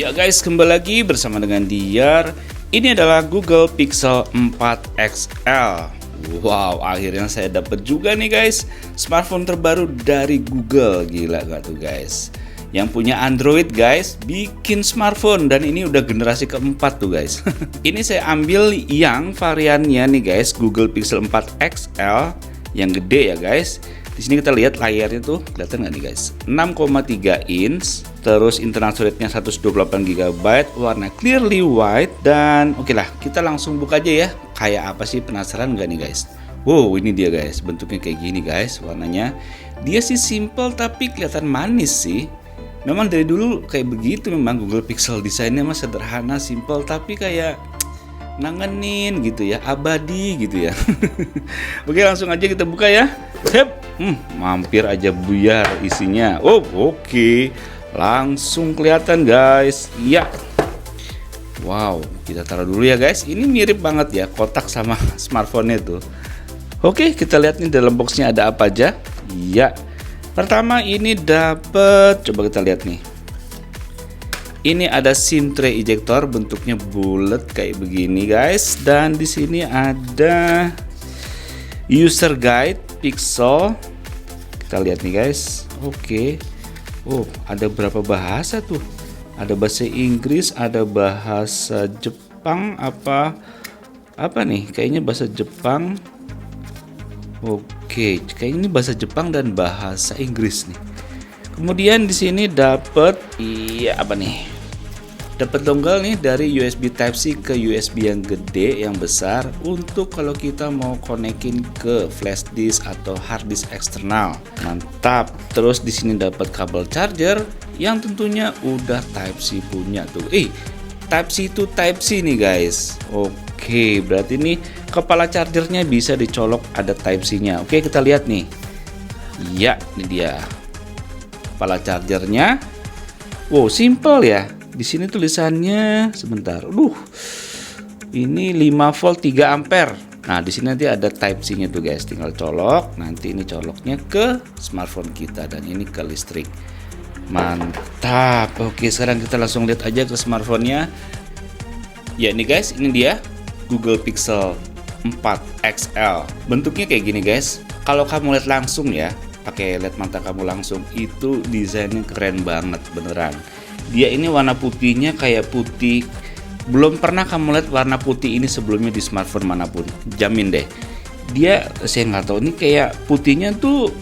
Ya guys, kembali lagi bersama dengan Diar. Ini adalah Google Pixel 4 XL. Wow, akhirnya saya dapat juga nih guys, smartphone terbaru dari Google. Gila gak tuh guys? Yang punya Android guys, bikin smartphone, dan ini udah generasi keempat tuh guys. Ini saya ambil yang variannya nih guys, Google Pixel 4 XL yang gede ya guys. Di sini kita lihat layarnya tuh, kelihatan nggak nih guys? 6,3 inch, terus internal storage-nya 128 GB, warna clearly white, dan oke lah, kita langsung buka aja ya. Kayak apa sih, penasaran nggak nih guys? Wow, ini dia guys, bentuknya kayak gini guys, warnanya. Dia sih simple tapi kelihatan manis sih. Memang dari dulu kayak begitu, memang Google Pixel desainnya mah sederhana, simple, tapi kayak nangenin gitu ya, abadi gitu ya. Oke, langsung aja kita buka ya. Mampir aja buyar isinya. Oh, oke. Langsung kelihatan guys. Iya. Wow, kita taruh dulu ya guys. Ini mirip banget ya kotak sama smartphone-nya tuh. Oke, kita lihat nih dalam boxnya ada apa aja. Iya. Pertama ini dapat, coba kita lihat nih. Ini ada SIM tray ejector, bentuknya bulat kayak begini guys, dan di sini ada user guide Pixel. Kita lihat nih guys. Oke. Oh, ada berapa bahasa tuh? Ada bahasa Inggris, ada bahasa Jepang, apa nih? Kayaknya bahasa Jepang. Oke, kayaknya ini bahasa Jepang dan bahasa Inggris nih. Kemudian di sini dapat apa nih? Dapat dongle nih dari USB Type-C ke USB yang gede, yang besar, untuk kalau kita mau konekin ke flash disk atau hard disk eksternal. Mantap. Terus di sini dapat kabel charger yang tentunya udah Type-C punya tuh. Type-C to Type-C nih guys. Oke, berarti nih kepala chargernya bisa dicolok, ada Type-C-nya. Oke, kita lihat nih. Ya, ini dia kepala chargernya. Wow, simple ya. Di sini tulisannya sebentar. Ini 5 volt 3 ampere. Nah, di sini nanti ada Type-C-nya tuh guys. Tinggal colok. Nanti ini coloknya ke smartphone kita dan ini ke listrik. Mantap. Oke, sekarang kita langsung lihat aja ke smartphone-nya. Ya, ini guys, ini dia Google Pixel 4 XL. Bentuknya kayak gini guys. Kalau kamu lihat langsung ya, pakai LED mata kamu langsung, itu desainnya keren banget beneran. Dia ini warna putihnya kayak putih, belum pernah kamu lihat warna putih ini sebelumnya di smartphone manapun, jamin deh. Dia, saya nggak tahu, ini kayak putihnya tuh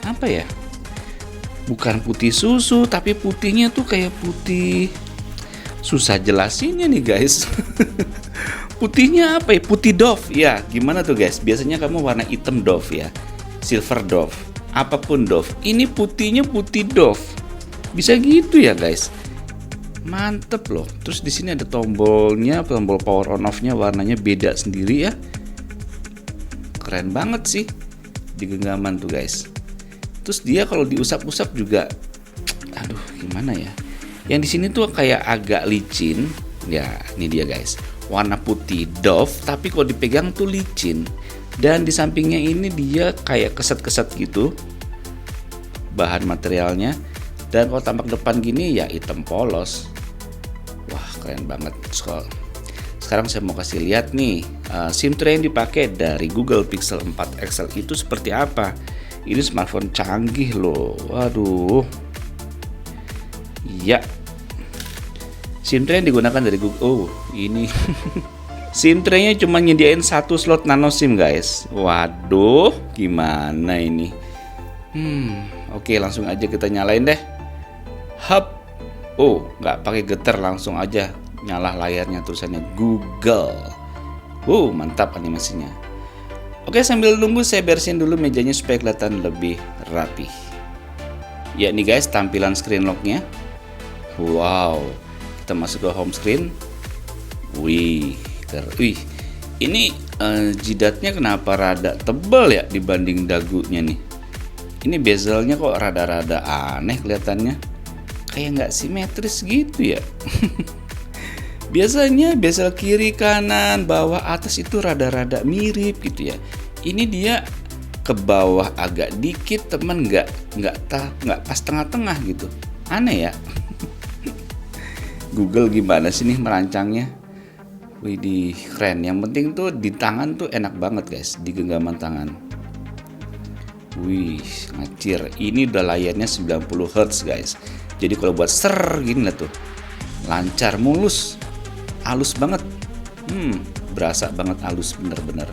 apa ya, bukan putih susu, tapi putihnya tuh kayak putih, susah jelasinnya nih guys. Putihnya apa ya, putih Dove ya. Gimana tuh guys, biasanya kamu warna hitam Dove ya, silver Dove, apapun Dove. Ini putihnya putih Dove, bisa gitu ya guys. Mantep loh. Terus di sini ada tombolnya, tombol power on off-nya warnanya beda sendiri ya. Keren banget sih di genggaman tuh guys. Terus dia kalau diusap-usap juga, aduh gimana ya. Yang di sini tuh kayak agak licin. Ya, ini dia guys. Warna putih Dove, tapi kalau dipegang tuh licin. Dan di sampingnya ini dia kayak keset-keset gitu bahan materialnya. Dan kalau tampak depan gini ya hitam polos. Wah, keren banget. Sekarang saya mau kasih lihat nih, SIM tray yang dipakai dari Google Pixel 4 XL itu seperti apa. Ini smartphone canggih loh. Waduh. Ya. SIM tray yang digunakan dari Google. Oh, ini. SIM tray-nya cuma nyediain 1 slot nano SIM guys. Waduh, gimana ini? Oke, langsung aja kita nyalain deh. Oh, nggak pakai getar, langsung aja nyala layarnya, tulisannya Google. Mantap animasinya. Oke, sambil nunggu saya bersihin dulu mejanya supaya kelihatan lebih rapi. Ya nih guys, tampilan screen lock-nya. Wow, kita masuk ke home screen. Wih, ini jidatnya kenapa rada tebal ya dibanding dagunya nih. Ini bezelnya kok rada-rada aneh kelihatannya. Kayak nggak simetris gitu ya. Biasanya bezel kiri, kanan, bawah, atas itu rada-rada mirip gitu ya. Ini dia ke bawah agak dikit, temen nggak pas tengah-tengah gitu. Aneh ya. Google gimana sih nih merancangnya? Widih, keren. Yang penting tuh di tangan tuh enak banget guys, di genggaman tangan. Wih, ngacir. Ini udah layarnya 90 Hz guys. Jadi kalau buat ser gini lah tuh, lancar, mulus, halus banget. Berasa banget halus bener-bener.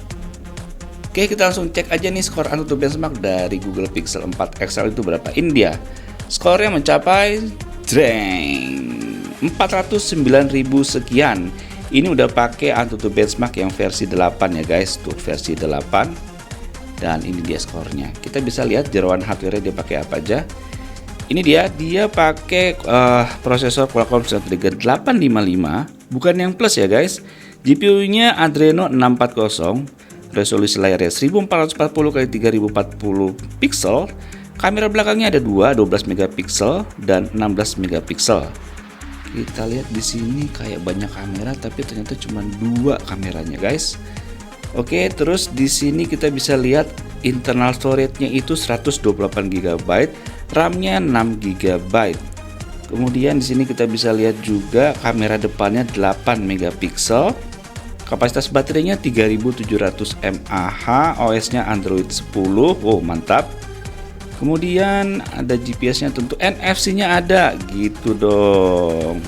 Oke, kita langsung cek aja nih skor AnTuTu Benchmark dari Google Pixel 4 XL itu berapa. Ini dia. Skornya mencapai 409.000 sekian. Ini udah pakai AnTuTu Benchmark yang versi 8 ya guys, tuh versi 8. Dan ini dia skornya. Kita bisa lihat jeroan hardware-nya dia pakai apa aja. Ini dia pakai prosesor Qualcomm Snapdragon 855, bukan yang plus ya guys. GPU-nya Adreno 640, resolusi layarnya 1440x3040 pixel. Kamera belakangnya ada 12 megapiksel dan 16 megapiksel. Kita lihat di sini kayak banyak kamera, tapi ternyata cuma 2 kameranya guys. Oke, terus di sini kita bisa lihat internal storage-nya itu 128 GB, RAM-nya 6 GB. Kemudian di sini kita bisa lihat juga kamera depannya 8 megapiksel. Kapasitas baterainya 3700 mAh, OS-nya Android 10. Wow, mantap. Kemudian ada GPS-nya, tentu NFC-nya ada, gitu dong.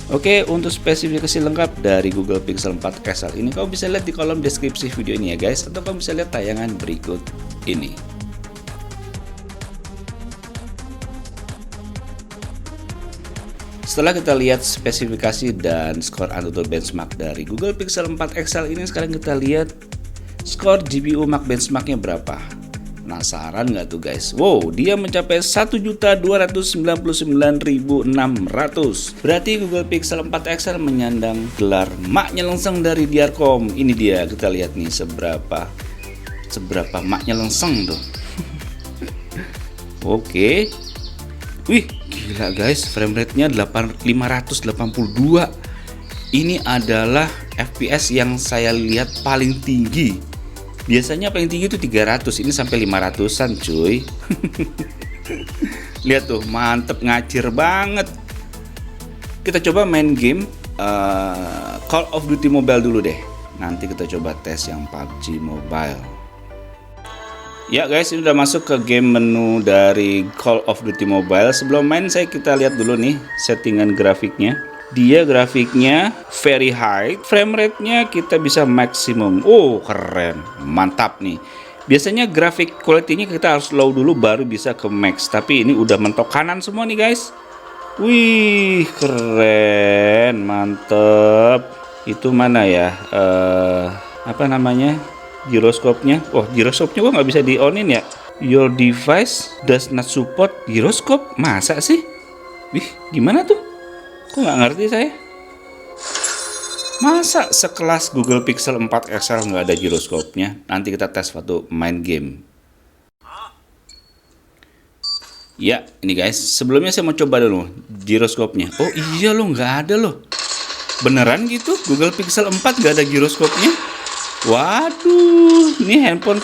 Oke, untuk spesifikasi lengkap dari Google Pixel 4 XL ini kamu bisa lihat di kolom deskripsi video ini ya guys, atau kamu bisa lihat tayangan berikut ini. Setelah kita lihat spesifikasi dan skor AnTuTu Benchmark dari Google Pixel 4 XL ini, sekarang kita lihat skor GPU Max Benchmark-nya berapa. Penasaran nggak tuh guys? Wow, dia mencapai 1.299.600. Berarti Google Pixel 4 XL menyandang gelar maknya lengseng dari Diarcom. Ini dia, kita lihat nih seberapa maknya lengseng tuh. Oke. Wih, gila guys, frame rate-nya 582. Ini adalah FPS yang saya lihat paling tinggi. Biasanya paling tinggi itu 300, ini sampai 500-an cuy. Lihat tuh, mantep, ngacir banget. Kita coba main game Call of Duty Mobile dulu deh. Nanti kita coba tes yang PUBG Mobile. Ya guys, ini udah masuk ke game menu dari Call of Duty Mobile. Sebelum main kita lihat dulu nih settingan grafiknya. Dia grafiknya very high, frame rate-nya kita bisa maksimum. Oh, keren, mantap nih. Biasanya grafik quality-nya kita harus low dulu baru bisa ke max, tapi ini udah mentok kanan semua nih guys. Wih, keren, mantep. Itu mana ya? Apa namanya? Giroskopnya. Oh, giroskopnya kok nggak bisa di onin ya? Your device does not support gyroscope. Masa sih? Wih, gimana tuh? Kok nggak ngerti saya? Masa sekelas Google Pixel 4 XL nggak ada giroskopnya? Nanti kita tes waktu main game. Ya, ini guys. Sebelumnya saya mau coba dulu giroskopnya. Oh iya loh, nggak ada loh. Beneran gitu? Google Pixel 4 nggak ada giroskopnya? Waduh, ini handphone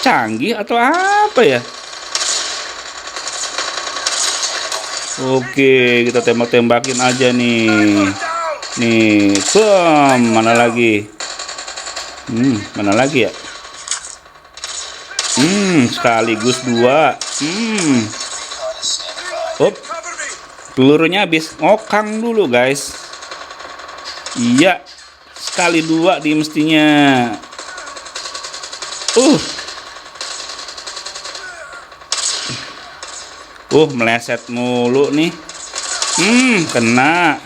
canggih atau apa ya? Oke, kita tembak-tembakin aja nih. Nih, bom, mana lagi? Mana lagi ya? Sekaligus 2. Hop. Pelurunya habis ngokang dulu, guys. Iya. Sekali 2 di mestinya. Meleset mulu nih. Kena.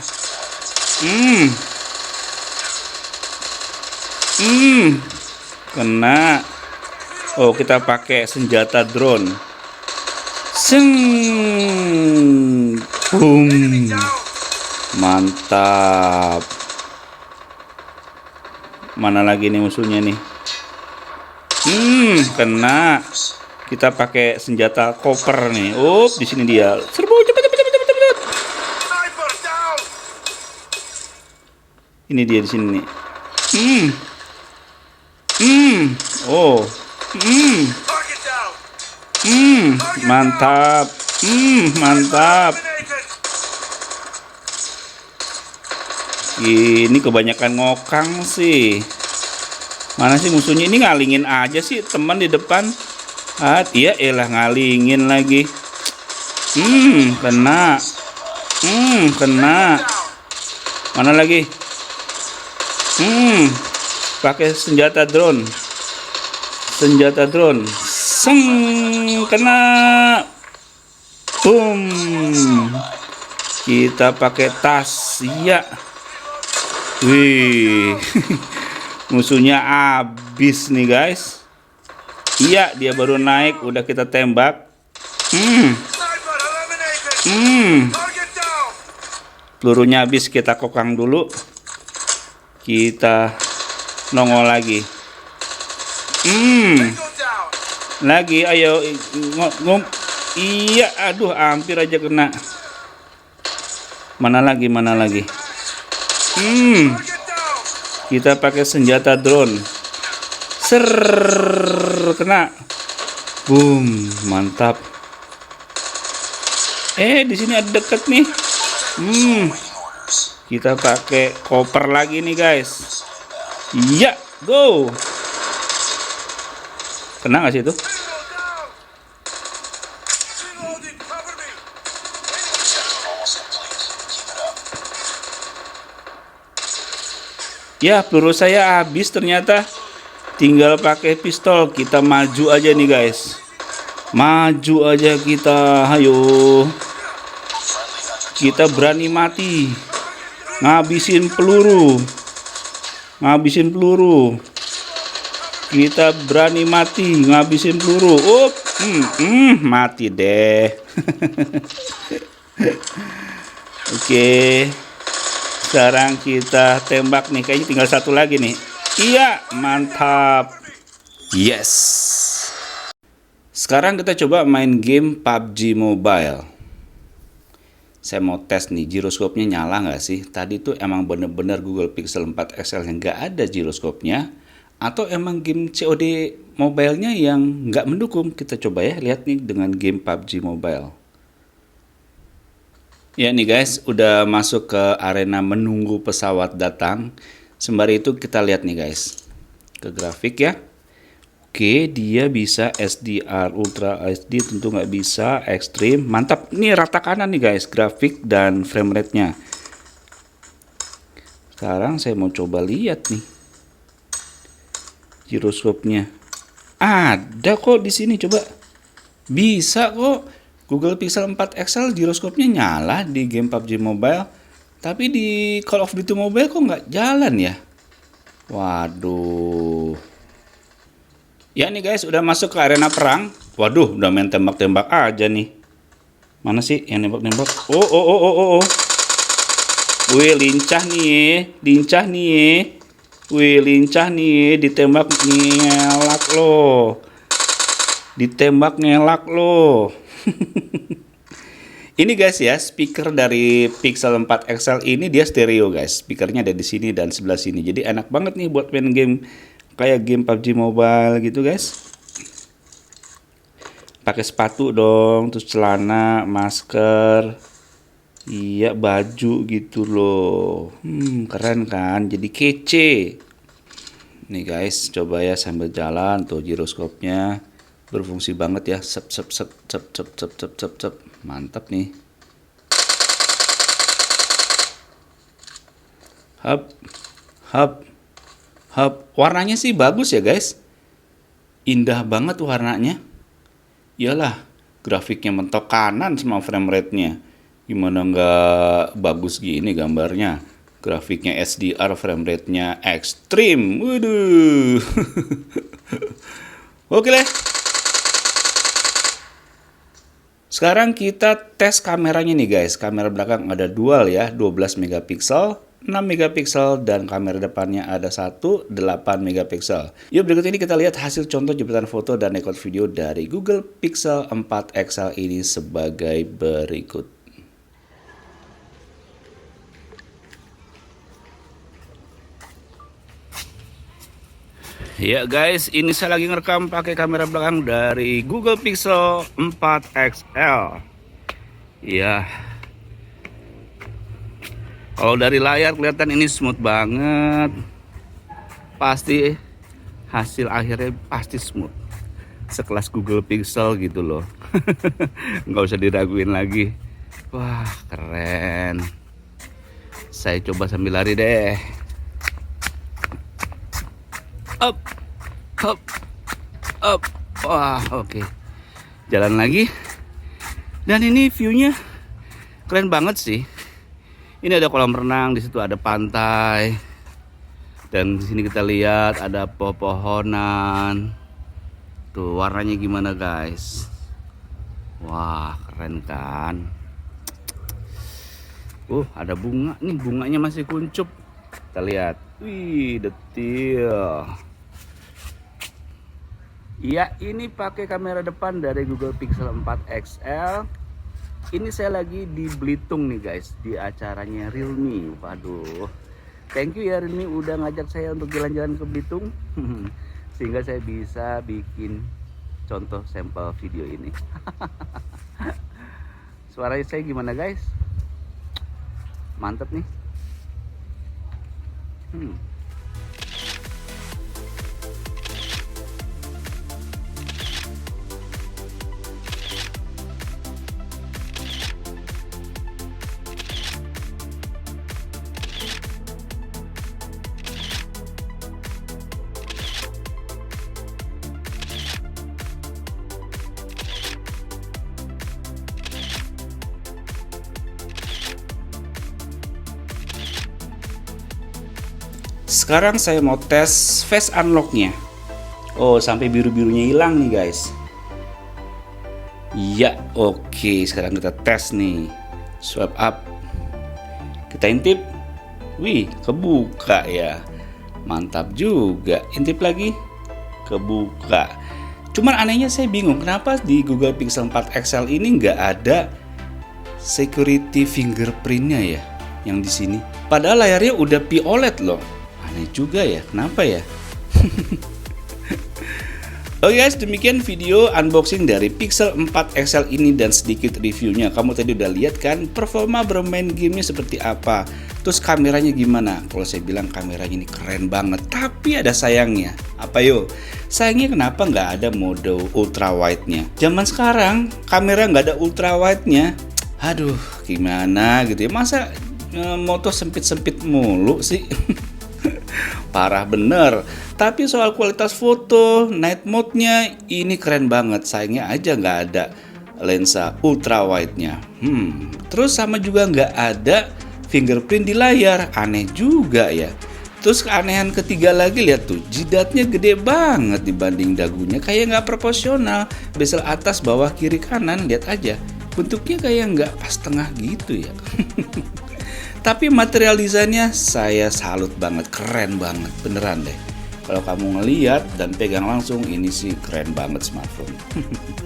Kena. Oh, kita pakai senjata drone. Boom. Mantap. Mana lagi nih musuhnya nih? Kena. Kita pakai senjata koper nih. Di sini dia. Serbu, cepet. Ini dia di sini nih. Mantap. Mantap. Ini kebanyakan ngokang sih. Mana sih musuhnya? Ini ngalingin aja sih teman di depan. Iya elah ngalingin lagi. Kena. Kena. Mana lagi? Pakai senjata drone. Senjata drone. Kena. Boom. Kita pakai tas. Iya. Wih. Musuhnya habis nih guys. Iya, dia baru naik, udah kita tembak. Pelurunya habis, kita kokang dulu. Kita nongol lagi. Lagi, ayo. Iya, aduh, hampir aja kena. Mana lagi, mana lagi? Kita pakai senjata drone. Kena. Boom, mantap. Di sini ada deket nih. Kita pakai koper lagi nih guys. Iya, go. Kena nggak sih itu? Ya, peluru saya habis ternyata. Tinggal pakai pistol. Kita maju aja nih guys. Maju aja kita. Ayo. Kita berani mati. Ngabisin peluru. Ngabisin peluru. Kita berani mati. Ngabisin peluru. Mati deh. Oke. Sekarang kita tembak nih, kayaknya tinggal satu lagi nih. Iya, mantap. Yes. Sekarang kita coba main game PUBG Mobile. Saya mau tes nih, giroskopnya nyala nggak sih? Tadi tuh emang bener-bener Google Pixel 4 XL yang nggak ada giroskopnya, atau emang game COD Mobile-nya yang nggak mendukung? Kita coba ya, lihat nih dengan game PUBG Mobile. Ya nih guys, udah masuk ke arena menunggu pesawat datang. Sembari itu kita lihat nih guys, ke grafik ya. Oke, dia bisa SDR, Ultra HD tentu nggak bisa, Extreme. Mantap, ini rata kanan nih guys, grafik dan frame rate-nya. Sekarang saya mau coba lihat nih giroskopnya. Ada kok di sini, coba. Bisa kok. Google Pixel 4 XL giroskopnya nyala di game PUBG Mobile, tapi di Call of Duty Mobile kok nggak jalan ya? Waduh. Ya nih guys, udah masuk ke arena perang. Waduh, udah main tembak-tembak aja nih. Mana sih yang nembak-nembak? Oh. Wih, lincah nih, lincah nih. Wih, lincah nih, ditembak ngelak loh. Ditembak ngelak loh. Ini guys ya, speaker dari Pixel 4 XL ini dia stereo guys. Speakernya ada di sini dan sebelah sini. Jadi enak banget nih buat main game kayak game PUBG Mobile gitu guys. Pakai sepatu dong, terus celana, masker. Iya, baju gitu loh. Keren kan? Jadi kece. Nih guys, coba ya sambil jalan tuh giroskopnya. Berfungsi banget ya. Sep. Mantap nih. Hap. Warnanya sih bagus ya guys. Indah banget warnanya. Iyalah, grafiknya mentok kanan sama frame rate-nya. Gimana nggak bagus gini gambarnya. Grafiknya SDR, frame rate-nya ekstrim. Waduh. Oke deh. Sekarang kita tes kameranya nih guys. Kamera belakang ada dual ya, 12 megapiksel, 6 megapiksel, dan kamera depannya ada 8 megapiksel. Yuk berikut ini kita lihat hasil contoh jepretan foto dan record video dari Google Pixel 4 XL ini sebagai berikut. Ya guys, ini saya lagi ngerekam pakai kamera belakang dari Google Pixel 4 XL. Ya. Kalau dari layar kelihatan ini smooth banget. Pasti hasil akhirnya pasti smooth. Sekelas Google Pixel gitu loh. Nggak usah diraguin lagi. Wah, keren. Saya coba sambil lari deh. Up, up, up. Wah, oke. Jalan lagi. Dan ini view-nya keren banget sih. Ini ada kolam renang, di situ ada pantai. Dan di sini kita lihat ada pepohonan. Tuh warnanya gimana guys? Wah, keren kan? Ada bunga nih, bunganya masih kuncup. Kita lihat. Wih, detail. Ya, ini pakai kamera depan dari Google Pixel 4 XL. Ini saya lagi di Belitung nih guys, di acaranya Realme. Waduh, thank you ya Realme udah ngajak saya untuk jalan-jalan ke Belitung. Sehingga saya bisa bikin contoh sampel video ini. Suaranya saya gimana guys? Mantap nih. Sekarang saya mau tes face unlock-nya. Oh, sampai biru-birunya hilang nih guys. Ya, oke. Sekarang kita tes nih. Swipe up. Kita intip. Wih, kebuka ya. Mantap juga. Intip lagi. Kebuka. Cuman anehnya saya bingung. Kenapa di Google Pixel 4 XL ini nggak ada security fingerprint-nya ya. Yang di sini. Padahal layarnya udah POLED loh. Aneh juga ya, kenapa ya? Oke guys, demikian video unboxing dari Pixel 4 XL ini dan sedikit reviewnya. Kamu tadi udah lihat kan performa bermain gamenya seperti apa. Terus kameranya gimana? Kalau saya bilang kameranya ini keren banget, tapi ada sayangnya. Apa yo? Sayangnya kenapa nggak ada mode ultra wide-nya? Zaman sekarang kamera nggak ada ultra wide-nya. Aduh, gimana gitu ya? Masa moto sempit-sempit mulu sih? Parah bener. Tapi soal kualitas foto, night mode-nya ini keren banget. Sayangnya aja nggak ada lensa ultra wide-nya. Terus sama juga nggak ada fingerprint di layar. Aneh juga ya. Terus keanehan ketiga lagi, lihat tuh, jidatnya gede banget dibanding dagunya. Kayak nggak proporsional. Bezel atas, bawah, kiri, kanan, lihat aja. Bentuknya kayak nggak pas tengah gitu ya. Tapi material desainnya saya salut banget, keren banget, beneran deh. Kalau kamu ngeliat dan pegang langsung, ini sih keren banget smartphone.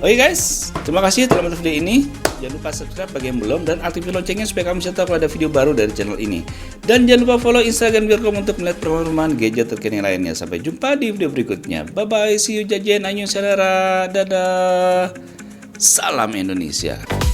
Oke guys, terima kasih telah menonton video ini. Jangan lupa subscribe bagi yang belum dan aktifin loncengnya supaya kamu bisa tahu kalau ada video baru dari channel ini. Dan jangan lupa follow Instagram biar kamu untuk melihat perkembangan gadget terkini lainnya. Sampai jumpa di video berikutnya. Bye bye, see you jajan, annyeong saudara, dadah. Salam Indonesia.